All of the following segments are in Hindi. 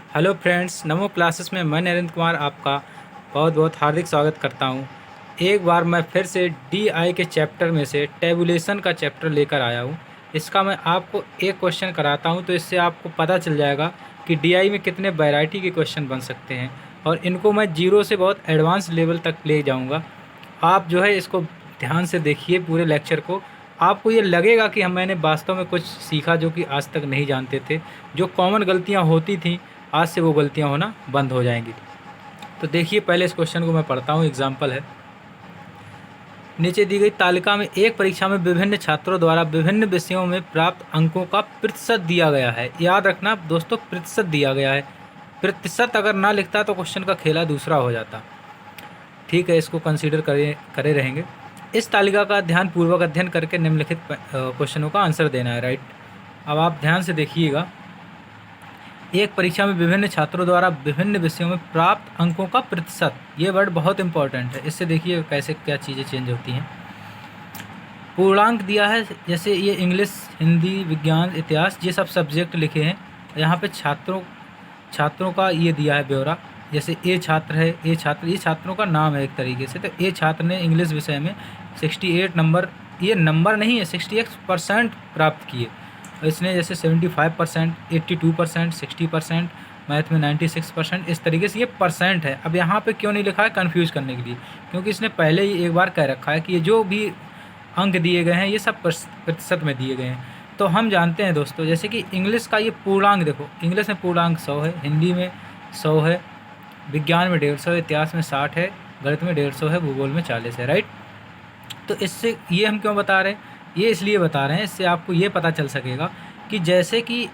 हेलो फ्रेंड्स, नमो क्लासेस में मैं नरेंद्र कुमार आपका बहुत बहुत हार्दिक स्वागत करता हूं। एक बार मैं फिर से डीआई के चैप्टर में से टेबुलेशन का चैप्टर लेकर आया हूं। इसका मैं आपको एक क्वेश्चन कराता हूं, तो इससे आपको पता चल जाएगा कि डीआई में कितने वैरायटी के क्वेश्चन बन सकते हैं, और इनको मैं जीरो से बहुत एडवांस लेवल तक ले जाऊँगा। आप जो है इसको ध्यान से देखिए पूरे लेक्चर को। आपको ये लगेगा कि मैंने वास्तव में कुछ सीखा जो कि आज तक नहीं जानते थे। जो कॉमन गलतियाँ होती थी, आज से वो गलतियाँ होना बंद हो जाएंगी। तो देखिए, पहले इस क्वेश्चन को मैं पढ़ता हूँ। एग्जाम्पल है, नीचे दी गई तालिका में एक परीक्षा में विभिन्न छात्रों द्वारा विभिन्न विषयों में प्राप्त अंकों का प्रतिशत दिया गया है। याद रखना दोस्तों, प्रतिशत दिया गया है। प्रतिशत अगर ना लिखता तो क्वेश्चन का खेला दूसरा हो जाता। ठीक है, इसको कंसीडर करे रहेंगे। इस तालिका का ध्यानपूर्वक अध्ययन करके निम्नलिखित क्वेश्चनों का आंसर देना है। राइट, अब आप ध्यान से देखिएगा। एक परीक्षा में विभिन्न छात्रों द्वारा विभिन्न विषयों में प्राप्त अंकों का प्रतिशत, ये वर्ड बहुत इंपॉर्टेंट है। इससे देखिए कैसे क्या चीज़ें चेंज होती हैं। पूर्णांक दिया है, जैसे ये इंग्लिश, हिंदी, विज्ञान, इतिहास, ये सब सब्जेक्ट लिखे हैं। यहाँ पे छात्रों का ये दिया है ब्यौरा। जैसे ए छात्र है, ये छात्रों का नाम है एक तरीके से। तो ए छात्र ने इंग्लिश विषय में 68 नंबर, ये नंबर नहीं है, 68% प्राप्त किए। इसने जैसे 75%, 82%, 60%, मैथ में 96%, इस तरीके से ये परसेंट है। अब यहाँ पे क्यों नहीं लिखा है? कन्फ्यूज़ करने के लिए, क्योंकि इसने पहले ही एक बार कह रखा है कि ये जो भी अंक दिए गए हैं ये सब प्रतिशत में दिए गए हैं। तो हम जानते हैं दोस्तों, जैसे कि इंग्लिश का ये पूर्णांक देखो, इंग्लिश में पूर्णांक 100 है, हिंदी में 100 है, विज्ञान में 150 है, इतिहास में 60 है, गणित में 150 है, भूगोल में 40 है। राइट, तो इससे ये हम क्यों बता रहे हैं? ये इसलिए बता रहे हैं, इससे आपको ये पता चल सकेगा कि जैसे कि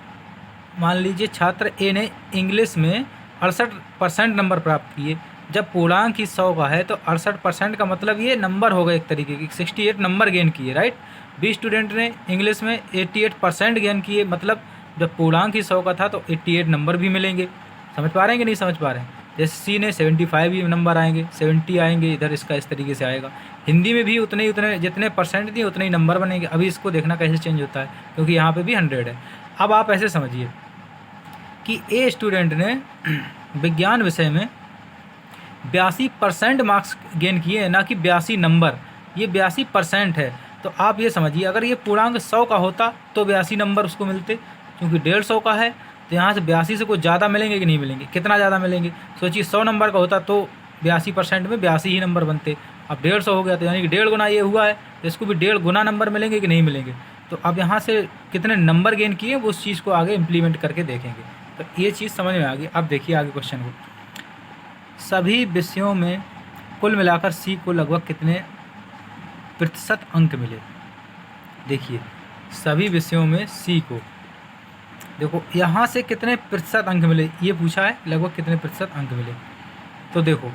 मान लीजिए छात्र ए ने इंग्लिश में 68% नंबर प्राप्त किए। जब पूर्णांक ही 100 का है तो 68% का मतलब ये नंबर होगा एक तरीके की, 68 नंबर गेन किए। राइट, बी स्टूडेंट ने इंग्लिश में 88% गेन किए, मतलब जब पूर्णांक ही 100 का था तो 88 नंबर भी मिलेंगे। समझ पा रहे हैं कि नहीं समझ पा रहे हैं? जैसे सी ने 75 ही नंबर आएंगे, 70 आएंगे, इधर इसका इस तरीके से आएगा। हिंदी में भी उतने जितने परसेंट दिए उतने ही नंबर बनेंगे। अभी इसको देखना कैसे चेंज होता है, क्योंकि यहाँ पे भी 100 है। अब आप ऐसे समझिए कि ए स्टूडेंट ने विज्ञान विषय में 82% मार्क्स गेन किए, ना कि 82 नंबर। ये 82% है। तो आप ये समझिए, अगर ये पूर्णांक 100 का होता तो 82 नंबर उसको मिलते। क्योंकि 150 का है तो यहाँ से 82 से कुछ ज़्यादा मिलेंगे कि नहीं मिलेंगे? कितना ज़्यादा मिलेंगे? सोचिए, 100 नंबर का होता तो 82% में 82 ही नंबर बनते। अब 150 हो गया तो यानी कि 1.5 गुना ये हुआ है, तो इसको भी 1.5 गुना नंबर मिलेंगे कि नहीं मिलेंगे? तो अब यहाँ से कितने नंबर गेन किए वो उस चीज़ को आगे इम्प्लीमेंट करके देखेंगे। तो ये चीज़ समझ में आ गई। अब देखिए आगे क्वेश्चन को। सभी विषयों में कुल मिलाकर सी को लगभग कितने प्रतिशत अंक मिले? देखिए, सभी विषयों में सी को, देखो यहाँ से कितने प्रतिशत अंक मिले ये पूछा है, लगभग कितने प्रतिशत अंक मिले। तो देखो,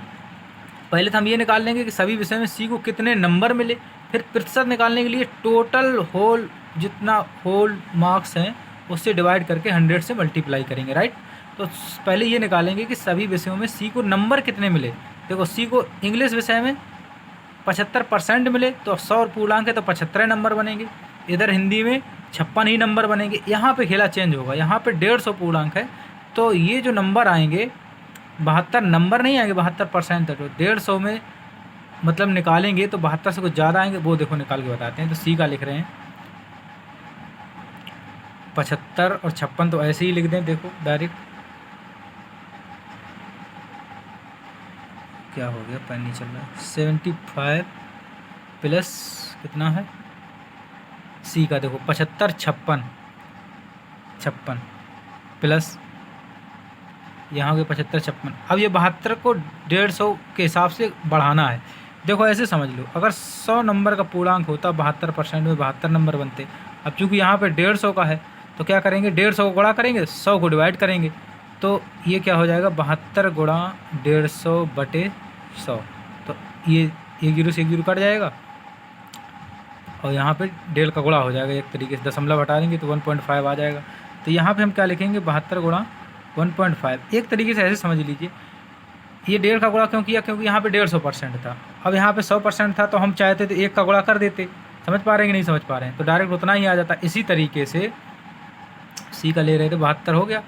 पहले तो हम ये निकाल लेंगे कि सभी विषय में सी को कितने नंबर मिले। फिर प्रतिशत निकालने के लिए टोटल होल, जितना होल मार्क्स हैं उससे डिवाइड करके 100 से मल्टीप्लाई करेंगे। राइट, तो पहले ये निकालेंगे कि सभी विषयों में सी को नंबर कितने मिले। देखो, सी को इंग्लिश विषय में 75% मिले, तो 100 पूर्णांक है तो 75 नंबर बनेंगे। इधर हिंदी में 56 ही नंबर बनेंगे। यहाँ पे खेला चेंज होगा, यहाँ पे 150 पूर्णांक है तो ये जो नंबर आएंगे 72 नंबर नहीं आएंगे, 72% है। तो 150 में मतलब निकालेंगे तो 72 से कुछ ज़्यादा आएंगे, वो देखो निकाल के बताते हैं। तो सी का लिख रहे हैं 75 और 56, तो ऐसे ही लिख दें। देखो डायरेक्ट क्या हो गया, पेन नहीं चल रहा है। 75 प्लस कितना है सी का, देखो 75, 56 प्लस यहाँ हो गया 75, 56। अब ये 72 को 150 के हिसाब से बढ़ाना है। देखो ऐसे समझ लो, अगर 100 नंबर का पूर्णांक होता 72% में 72 नंबर बनते। अब चूँकि यहाँ पे 150 का है तो क्या करेंगे, 150 को गुणा करेंगे, 100 को डिवाइड करेंगे, तो ये क्या हो जाएगा 72 गुणा 150 बटे 100। तो ये 1 जीरो से 1 जीरो कट जाएगा और यहाँ पे 1.5 का गुणा हो जाएगा। एक तरीके से दशमलव हटा देंगे तो 1.5 आ जाएगा। तो यहाँ पे हम क्या लिखेंगे, 72 गुणा 1.5। एक तरीके से ऐसे समझ लीजिए, ये 1.5 का गुणा क्यों किया, क्योंकि यहाँ पे 150% था। अब यहाँ पे 100% था तो हम चाहते तो 1 का गुणा कर देते। समझ पा रहे हैं कि नहीं समझ पा रहे हैं? तो डायरेक्ट उतना ही आ जाता। इसी तरीके से सी का ले रहे थे, 72 हो गया,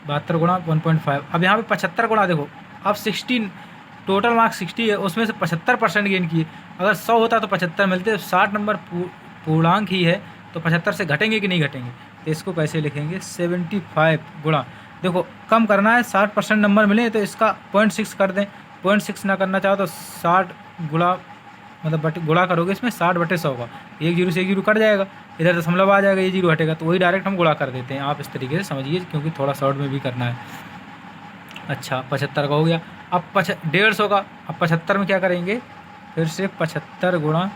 72 गुणा 1.5। अब यहाँ पे 75 गुणा देखो, अब 16 टोटल मार्क्स 60 है, उसमें से 75% गेन किए। अगर 100 होता तो 75 मिलते, 60 नंबर पूर्णांक ही है तो 75 से घटेंगे कि नहीं घटेंगे। तो इसको कैसे लिखेंगे, 75 गुणा, देखो कम करना है, 60% नंबर मिले तो इसका 0.6 कर दें। 0.6 ना करना चाहो तो 60 गुणा मतलब गुणा करोगे इसमें 60/100 का, एक जीरो से एक जीरो कट जाएगा, इधर दशमलव आ जाएगा, ये जीरो हटेगा, तो वही डायरेक्ट हम गुणा कर देते हैं। आप इस तरीके से समझिए, क्योंकि थोड़ा शॉर्ट में भी करना है। अच्छा 75 का हो गया। अब 150 का, अब 75 में क्या करेंगे, फिर से 75 गुणा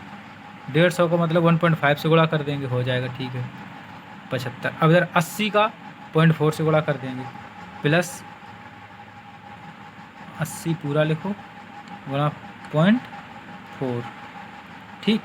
150 का मतलब 1.5 से गुणा कर देंगे, हो जाएगा, ठीक है 75। अब इधर 80 का 0.4 से गुणा कर देंगे, प्लस 80 पूरा लिखो गुणा 0.4, ठीक।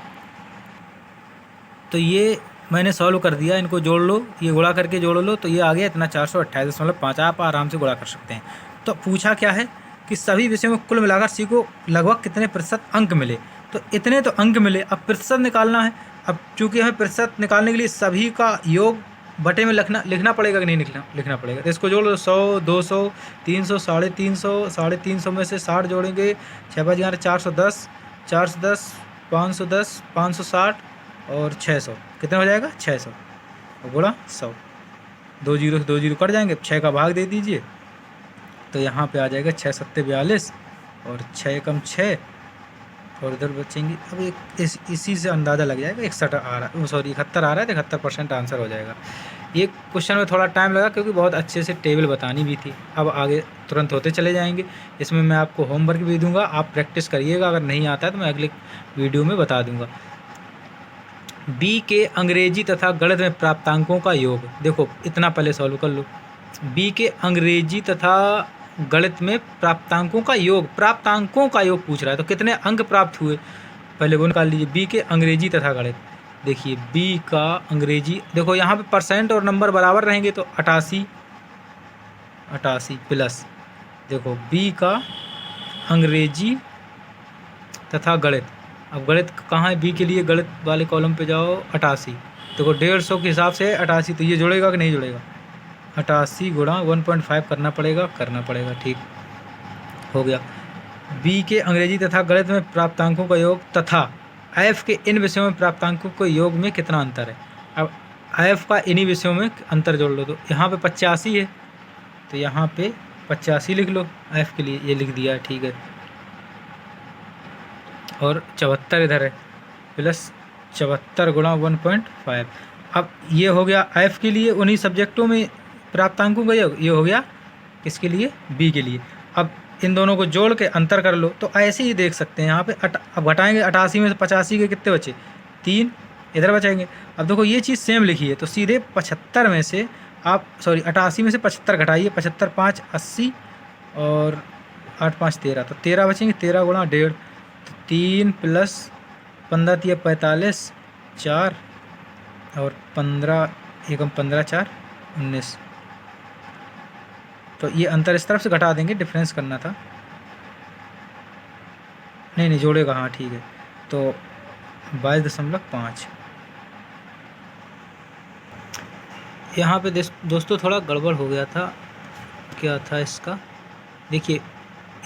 तो ये मैंने सॉल्व कर दिया, इनको जोड़ लो, ये गुणा करके जोड़ लो, तो ये आ गया इतना 428.5। आप आराम से गुणा कर सकते हैं। तो पूछा क्या है कि सभी विषयों में कुल मिलाकर सी को लगभग कितने प्रतिशत अंक मिले, तो इतने तो अंक मिले। अब प्रतिशत निकालना है। अब चूँकि हमें प्रतिशत निकालने के लिए सभी का योग बटे में लिखना पड़ेगा कि नहीं लिखना पड़ेगा। तो इसको जोड़ लो, 100, 200, 300, 350, 350 में से 60 जोड़ेंगे, 6 5 11 410, 410, 510, 560 और 600, कितना हो जाएगा 600 और गुणा 100। 2 जीरो से 2 जीरो कट जाएंगे, 6 का भाग दे दीजिए, तो यहाँ पे आ जाएगा 6 7 42 और 6 कम 6 और इधर बचेंगी। अब इसी से अंदाज़ा लग जाएगा 61 आ रहा है, सॉरी 71 आ रहा है, तो 71% आंसर हो जाएगा। ये क्वेश्चन में थोड़ा टाइम लगा क्योंकि बहुत अच्छे से टेबल बतानी भी थी। अब आगे तुरंत होते चले जाएंगे। इसमें मैं आपको होमवर्क भी दूंगा, आप प्रैक्टिस करिएगा, अगर नहीं आता है तो मैं अगले वीडियो में बता दूंगा। बी के अंग्रेजी तथा गणित में प्राप्तांकों का योग, देखो इतना पहले सॉल्व कर लो। बी के अंग्रेजी तथा गणित में प्राप्तांकों का योग पूछ रहा है, तो कितने अंक प्राप्त हुए पहले वो निकाल लीजिए। बी के अंग्रेजी तथा गणित, देखिए बी का अंग्रेजी, देखो यहाँ पे परसेंट और नंबर बराबर रहेंगे तो 88 प्लस, देखो बी का अंग्रेजी तथा गणित, अब गणित कहाँ है बी के लिए, गणित वाले कॉलम पे जाओ, 88, देखो 150 के हिसाब से 88, तो ये जुड़ेगा कि नहीं जुड़ेगा, 88 गुणा 1.5 करना पड़ेगा, ठीक हो गया। बी के अंग्रेजी तथा गणित में प्राप्तांकों का योग तथा एफ के इन विषयों में प्राप्तांकों के योग में कितना अंतर है। अब एफ का इन्हीं विषयों में अंतर जोड़ लो, तो यहाँ पे 85 है, तो यहाँ पे 85 लिख लो एफ के लिए, ये लिख दिया है, ठीक है। और 74 इधर है, प्लस 74 गुणा 1.5। अब ये हो गया एफ के लिए उन्हीं सब्जेक्टों में प्राप्तांकों का योग, ये हो गया किसके लिए, बी के लिए। अब इन दोनों को जोड़ के अंतर कर लो, तो ऐसे ही देख सकते हैं यहाँ पे अब घटाएंगे, 88 में से 85 के कितने बचे, 3 इधर बचाएंगे। अब देखो ये चीज़ सेम लिखी है, तो सीधे 75 में से आप 88 में से 75 घटाइए, 75 5 80 और 8 5 13, तो 13 बचेंगे, 13 गुणा 1.5, तो 3 प्लस 15 3 45 4 और 15 एकम 15 4 19, तो ये अंतर इस तरफ से घटा देंगे, डिफरेंस करना था, नहीं जोड़ेगा, हाँ ठीक है, तो 22.5। यहाँ पे दोस्तों थोड़ा गड़बड़ हो गया था, क्या था इसका, देखिए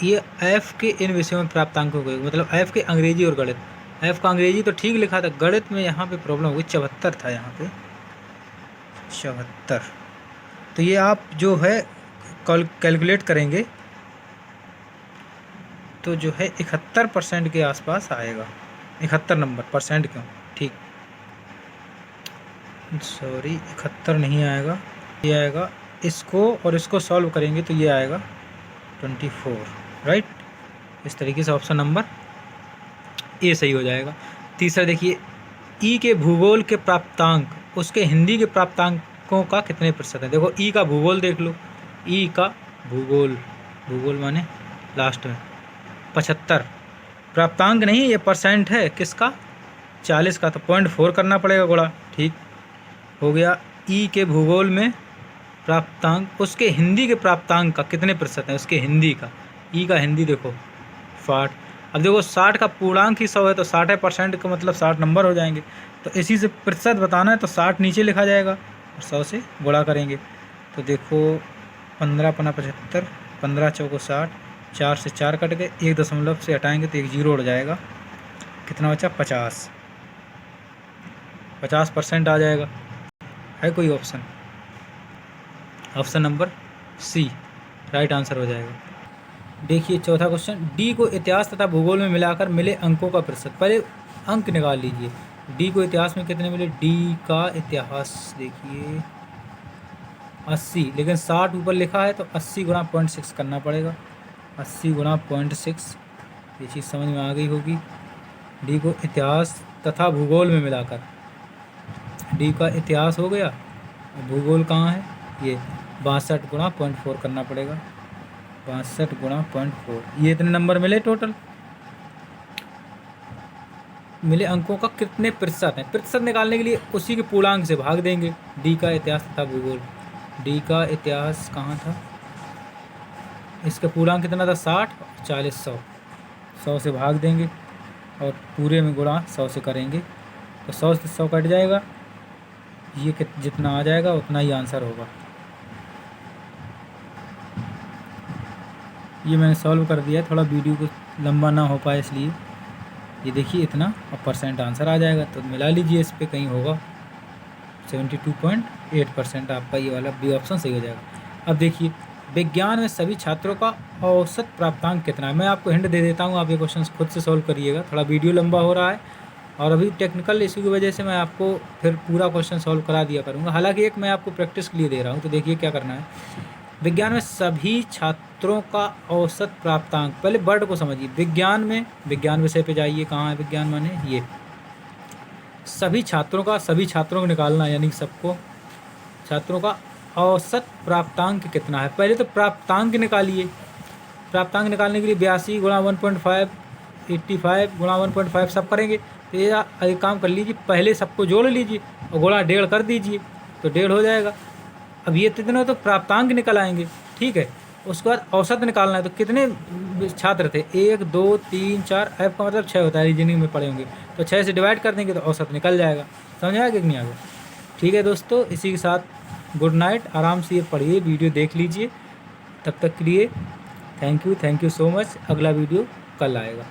ये एफ़ के इन विषयों में प्राप्तांकों को, मतलब एफ़ के अंग्रेजी और गणित, एफ़ का अंग्रेजी तो ठीक लिखा था, गणित में यहाँ पे प्रॉब्लम हो गई, 74 था यहाँ पे 74, तो ये आप जो है कैलकुलेट करेंगे तो जो है 71% के आसपास आएगा, 71 नंबर, परसेंट क्यों, ठीक, सॉरी 71 नहीं आएगा, ये आएगा, इसको और इसको सॉल्व करेंगे तो ये आएगा 24, राइट। इस तरीके से ऑप्शन नंबर ए सही हो जाएगा। तीसरा देखिए, ई के भूगोल के प्राप्तांक उसके हिंदी के प्राप्तांकों का कितने प्रतिशत है। देखो ई का भूगोल देख लो, ई का भूगोल माने लास्ट में 75, प्राप्तांक नहीं ये परसेंट है किसका, 40 का, तो 0.4 करना पड़ेगा गुणा, ठीक हो गया। ई के भूगोल में प्राप्तांक उसके हिंदी के प्राप्तांक का कितने प्रतिशत है, उसके हिंदी का, ई का हिंदी देखो 60। अब देखो 60 का पूर्णांक ही 100 है, तो 60% का मतलब 60 नंबर हो जाएंगे, तो इसी से प्रतिशत बताना है, तो 60 नीचे लिखा जाएगा और 100 से गुणा करेंगे, तो देखो 15 पना 75, 15 चौको 60, 4 से 4 कट गए, 1 दशमलव से हटाएंगे तो 1 जीरो उड़ जाएगा। कितना बचा? 50। 50% आ जाएगा। है कोई option? Option number C right answer हो जाएगा। देखिए चौथा क्वेश्चन, डी को इतिहास तथा भूगोल में मिलाकर मिले अंकों का प्रतिशत। पहले अंक निकाल लीजिए। डी को इतिहास में कितने मिले? डी का इतिहास देखिए 80, लेकिन 60 ऊपर लिखा है तो 80 गुणा 0.6 करना पड़ेगा। 80 गुणा 0.6, ये चीज़ समझ में आ गई होगी। डी को इतिहास तथा भूगोल में मिलाकर, डी का इतिहास हो गया, भूगोल कहाँ है? ये 62 गुणा 0.4 करना पड़ेगा। 62 गुणा 0.4, ये इतने नंबर मिले टोटल। मिले अंकों का कितने प्रतिशत है? प्रतिशत निकालने के लिए उसी के पूर्णांक से भाग देंगे। डी का इतिहास तथा भूगोल, डी का इतिहास कहाँ था? इसका पूर्णांक कितना था? 60, 40, 100। 100 से भाग देंगे और पूरे में गुणा 100 से करेंगे तो 100 से 100 कट जाएगा। ये जितना आ जाएगा उतना ही आंसर होगा। ये मैंने सॉल्व कर दिया है, थोड़ा वीडियो को लंबा ना हो पाए इसलिए। ये देखिए इतना और % आंसर आ जाएगा, तो मिला लीजिए, इस पे कहीं होगा। 72.8% आपका ये वाला बी ऑप्शन सही हो जाएगा। अब देखिए विज्ञान में सभी छात्रों का औसत प्राप्तांक कितना है? मैं आपको हिंट दे देता हूँ, आप ये क्वेश्चन खुद से सॉल्व करिएगा। थोड़ा वीडियो लंबा हो रहा है और अभी टेक्निकल इशू की वजह से मैं आपको फिर पूरा क्वेश्चन सॉल्व करा दिया करूँगा। हालांकि एक मैं आपको प्रैक्टिस के लिए दे रहा हूँ। तो देखिए क्या करना है। विज्ञान में सभी छात्रों का औसत प्राप्तांक, पहले वर्ड को समझिए। विज्ञान में, विज्ञान विषय पे जाइए। कहाँ है विज्ञान? माने ये सभी छात्रों का, सभी छात्रों को निकालना, यानी सबको, छात्रों का औसत प्राप्तांक कितना है। पहले तो प्राप्तांक निकालिए। प्राप्तांक निकालने के लिए 82 गुणा 1.5, 85 गुणा 1.5 सब करेंगे। तो ये एक काम कर लीजिए, पहले सबको जोड़ लीजिए और गुणा 1.5 कर दीजिए तो 1.5 हो जाएगा। अब ये कितना तो प्राप्तांक निकल आएंगे, ठीक है। उसके बाद औसत निकालना है, तो कितने छात्र थे? 1 2 3 4, ऐप का मतलब 6 होता है, रीजनिंग में पढ़े होंगे। तो 6 से डिवाइड कर देंगे तो औसत निकल जाएगा। समझ आया कि नहीं आएगा? ठीक है दोस्तों, इसी के साथ गुड नाइट। आराम से ये पढ़िए, वीडियो देख लीजिए। तब तक के लिए थैंक यू सो मच। अगला वीडियो कल आएगा।